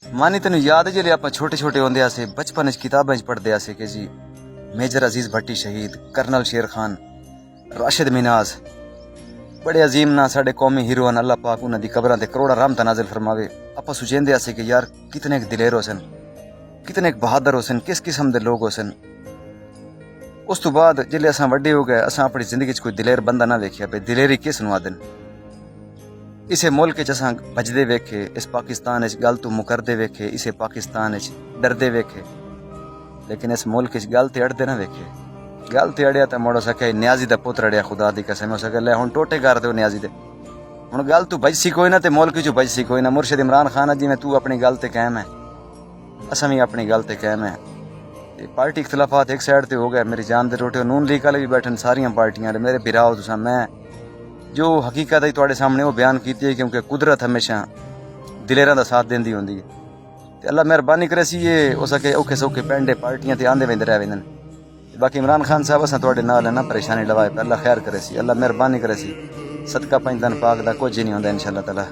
मानी तेन याद है जिले आप छोटे छोटे होंदे आसे बचपन किताबें पढ़ते आसे कि जी मेजर अजीज भट्टी शहीद, कर्नल शेर खान, राशिद मिनाज बड़े अजीम ना साढ़े कौमी हीरो हैं। अल्लाह पाक उन्होंने कबरां ते करोड़ा रहमत नाज़िल फरमावे। आप सोचेंदे आसे कि यार कितने दिलेर हो सन, कितने बहादुर हो सन, किस किस्म के लोग हो सन। उस तो बाद जिले असां वड्डे हो गए असां अपनी जिंदगी कोई दिलेर बंदा ना वेख्या भाई दिलेरी किस नू आदन। इसे मुल्क असां भजदे वेखे, इस पाकिस्तान गल तो मुकरदे वेखे, इसे पाकिस्तान डरदे वेखे, लेकिन इस मुल्क गल तो अड़दे ना वेखे। गल तो अड़िया तो मुड़ो सके न्याजी का पुत्र अड़िया खुदा दी कसम हो सके ले हुण टोटे कर दो न्याजी दे। हुण गल तू बज सी कोई ना ते मुल्क चो बज सी कोई ना। मुर्शिद इमरान खान जिवें तू अपनी गल ते कायम है, असां भी अपनी गल ते कायम है। पार्टी इख्तलाफात एक साइड ते हो गए, मेरी जान दे रोटे नून लीग वाले भी बैठन, सारियां पार्टियां मेरे बिराओ तुसां। मैं जो हकीकत है तुहाडे सामने वो बयान की है, क्योंकि कुदरत हमेशा दिलेरां दा साथ देंदी होंदी है। अल्लाह मेहरबानी करे सी ये हो सके औखे सौखे पेंडे पार्टियां ते आंदे वेंदे रह वेंदन। बाकी इमरान खान साहब असां तुहाडे नाल है ना, परेशानी लवाए पे अल्लाह खैर करे सी, अल्लाह मेहरबानी करे सी। सदका पंजदन पाक दा कुछ नहीं होंदा इंशाअल्लाह ताला।